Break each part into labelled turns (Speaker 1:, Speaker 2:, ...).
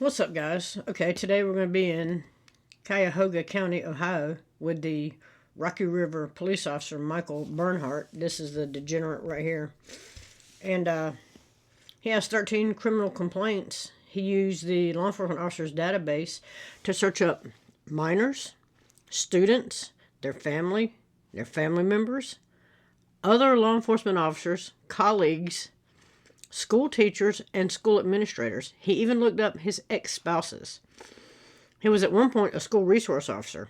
Speaker 1: What's up, guys? Okay, today we're going to be in Cuyahoga County, Ohio, with the Rocky River police officer Michael Bernhardt. This is the degenerate right here. And he has 13 criminal complaints. He used the law enforcement officers database to search up minors, students, their family members, other law enforcement officers, colleagues, school teachers, and school administrators. He even looked up his ex-spouses. He was at one point a school resource officer.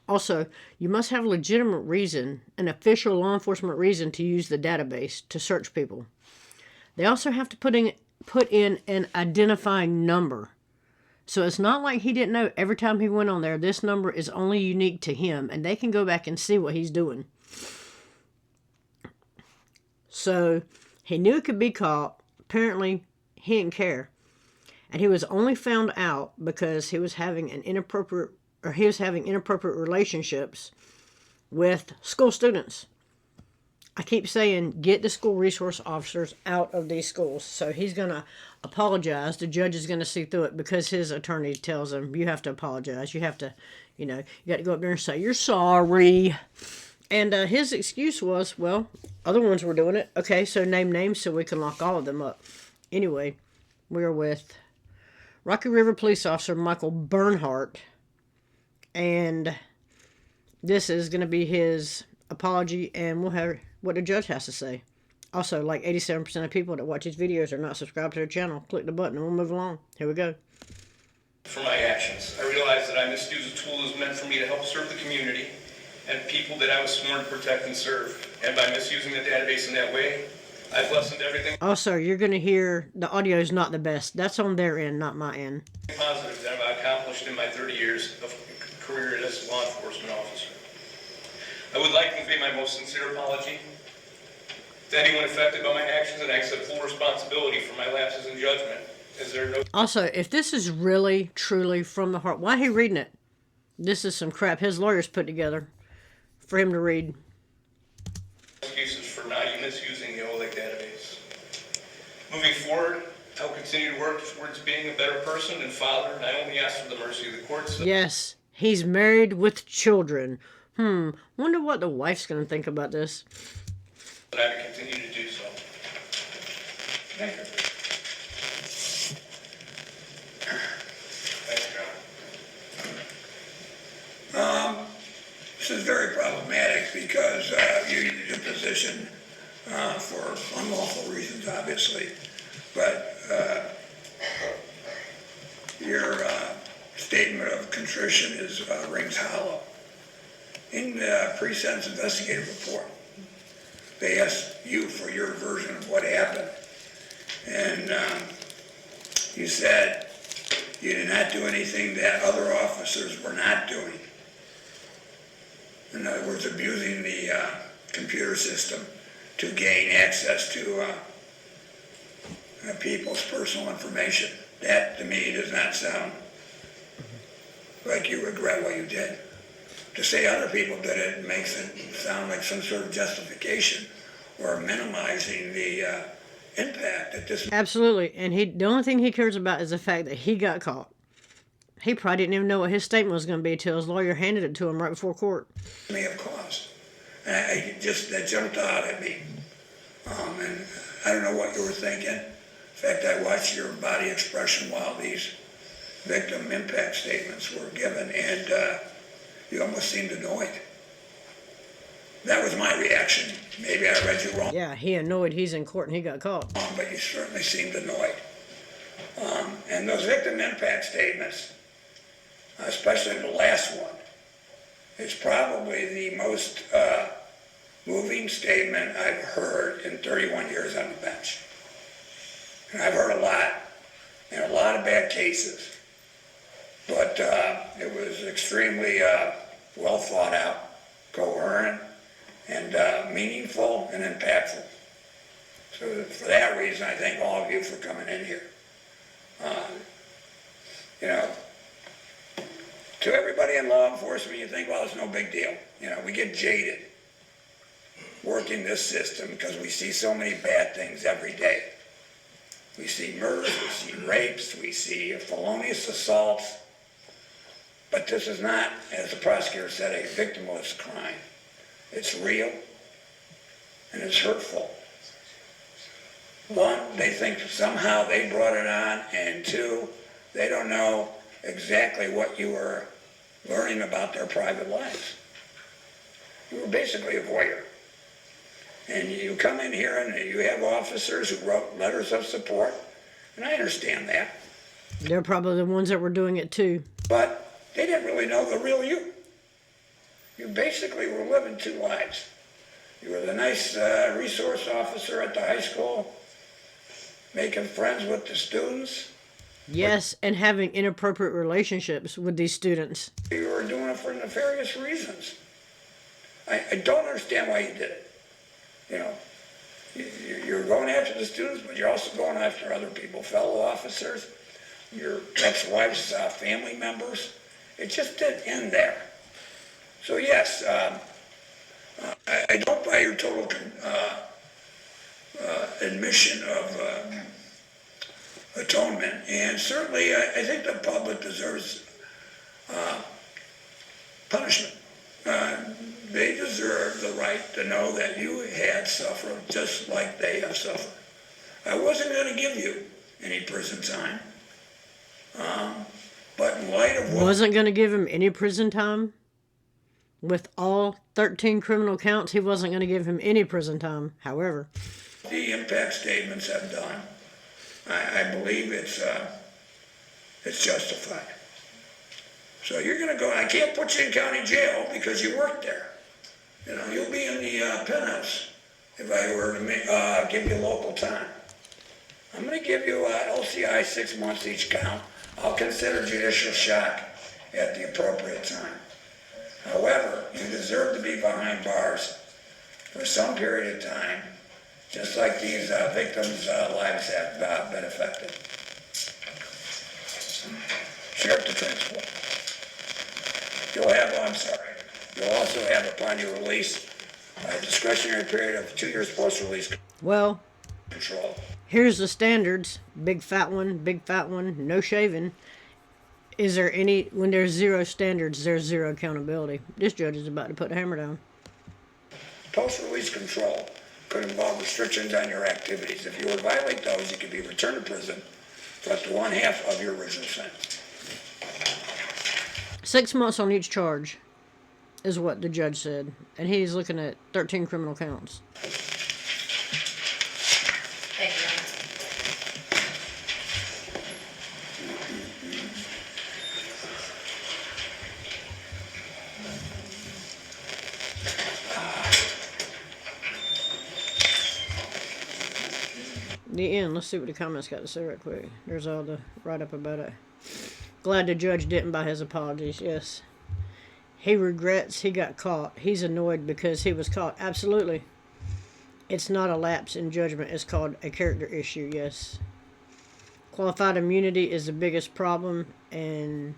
Speaker 1: Also, you must have a legitimate reason, an official law enforcement reason to use the database to search people. They also have to put in an identifying number. So it's not like he didn't know every time he went on there, this number is only unique to him, and they can go back and see what he's doing. So he knew it could be caught. Apparently, he didn't care. And he was only found out because he was having inappropriate relationships with school students. I keep saying, get the school resource officers out of these schools. So he's going to apologize. The judge is going to see through it because his attorney tells him, you have to apologize. You have to, you got to go up there and say, you're sorry. And his excuse was, well, other ones were doing it. Okay, so name names so we can lock all of them up. Anyway, we're with Rocky River police officer Michael Bernhardt. And this is going to be his apology, and we'll have what the judge has to say. Also, like 87% of people that watch these videos are not subscribed to their channel. Click the button and we'll move along. Here we go.
Speaker 2: For my actions, I realize that I misused a tool that was meant for me to help serve the community and people that I was sworn to protect and serve. And by misusing the database in that way, I've lessened everything.
Speaker 1: Also, you're going to hear the audio is not the best. That's on their end, not my end.
Speaker 2: Positive that I've accomplished in my 30 years of career as a law enforcement officer. I would like to convey my most sincere apology to anyone affected by my actions, and I accept full responsibility for my lapses in judgment. Is there no...
Speaker 1: Also, if this is really, truly from the heart, why are he reading it? This is some crap his lawyers put together for him to read.
Speaker 2: Excuses for not misusing the OLEG database. Moving forward, I'll continue to work towards being a better person and father, and I only ask for the mercy of the courts.
Speaker 1: Yes, he's married with children. Wonder what the wife's going to think about this.
Speaker 2: But I will continue to do so. Thank you. Thanks, John.
Speaker 3: This is very problematic because you used your position for unlawful reasons, obviously, but your statement of contrition rings hollow. In the pre-sentence investigative report, they asked you for your version of what happened, and you said you did not do anything that other officers were not doing. In other words, abusing the computer system to gain access to people's personal information. That, to me, does not sound like you regret what you did. To say other people did it makes it sound like some sort of justification or minimizing the impact that this...
Speaker 1: Absolutely, and the only thing he cares about is the fact that he got caught. He probably didn't even know what his statement was going to be until his lawyer handed it to him right before court.
Speaker 3: May have caused. And that jumped out at me. And I don't know what you were thinking. In fact, I watched your body expression while these victim impact statements were given, and you almost seemed annoyed. That was my reaction. Maybe I read you wrong.
Speaker 1: Yeah, he annoyed he's in court and he got caught.
Speaker 3: But you certainly seemed annoyed. And those victim impact statements, especially the last one, is probably the most moving statement I've heard in 31 years on the bench. And I've heard a lot, and a lot of bad cases. But it was extremely well thought out, coherent, and meaningful and impactful. So for that reason, I thank all of you for coming in here. To everybody in law enforcement, you think, well, it's no big deal. We get jaded working this system because we see so many bad things every day. We see murders, we see rapes, we see felonious assaults. But this is not, as the prosecutor said, a victimless crime. It's real and it's hurtful. One, they think somehow they brought it on, and two, they don't know exactly what you were learning about their private lives. You were basically a voyeur. And you come in here and you have officers who wrote letters of support, and I understand that.
Speaker 1: They're probably the ones that were doing it too.
Speaker 3: But they didn't really know the real you. You basically were living two lives. You were the nice resource officer at the high school, making friends with the students.
Speaker 1: Yes, and having inappropriate relationships with these students.
Speaker 3: You were doing it for nefarious reasons. I don't understand why you did it. You know, you're going after the students, but you're also going after other people, fellow officers, your ex-wife's family members. It just didn't end there. So yes, I don't buy your total admission of atonement, and certainly I think the public deserves punishment. They deserve the right to know that you had suffered just like they have suffered. I wasn't going to give you any prison time, but in light of what...
Speaker 1: Wasn't going to give him any prison time? With all 13 criminal counts, he wasn't going to give him any prison time. However,
Speaker 3: the impact statements have done, I believe it's justified. So you're going to go, I can't put you in county jail because you worked there. You know, you'll be in the penthouse if I were to give you local time. I'm going to give you LCI 6 months each count. I'll consider judicial shock at the appropriate time. However, you deserve to be behind bars for some period of time, just like these victims' lives have been affected. Sheriff to principal. You'll also have upon your release a discretionary period of 2 years post-release
Speaker 1: well,
Speaker 3: control.
Speaker 1: here's the standards. Big fat one, no shaving. Is there any, when there's zero standards, there's zero accountability. This judge is about to put the hammer down.
Speaker 3: Post-release control could involve restrictions on your activities. If you were to violate those, you could be returned to prison for up to 1/2 of your original sentence.
Speaker 1: 6 months on each charge is what the judge said. And he's looking at 13 criminal counts.
Speaker 4: Thank you.
Speaker 1: The end. Let's see what the comments got to say right quick. There's all the write-up about it. Glad the judge didn't buy his apologies. Yes. He regrets he got caught. He's annoyed because he was caught. Absolutely. It's not a lapse in judgment. It's called a character issue. Yes. Qualified immunity is the biggest problem, and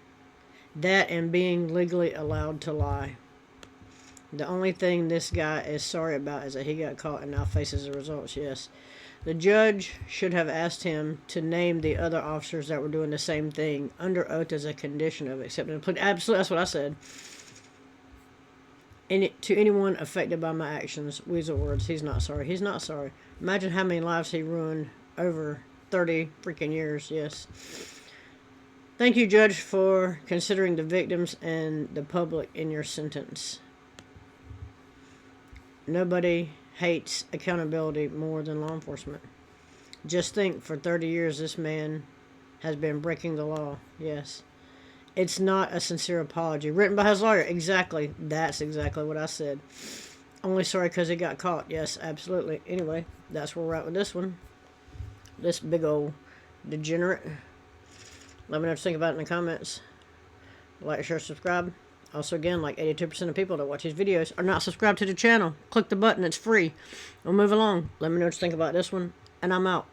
Speaker 1: that and being legally allowed to lie. The only thing this guy is sorry about is that he got caught and now faces the results. Yes. The judge should have asked him to name the other officers that were doing the same thing under oath as a condition of accepting the plea. Absolutely, that's what I said. To anyone affected by my actions, weasel words, he's not sorry. He's not sorry. Imagine how many lives he ruined over 30 freaking years. Yes. Thank you, Judge, for considering the victims and the public in your sentence. Nobody hates accountability more than law enforcement. Just think, for 30 years this man has been breaking the law. Yes. It's not a sincere apology. Written by his lawyer. Exactly. That's exactly what I said. Only sorry because he got caught. Yes, absolutely. Anyway, that's where we're at with this one. This big old degenerate. Let me know what you think about it in the comments. Like, share, subscribe. Also, again, like 82% of people that watch these videos are not subscribed to the channel. Click the button. It's free. We'll move along. Let me know what you think about this one. And I'm out.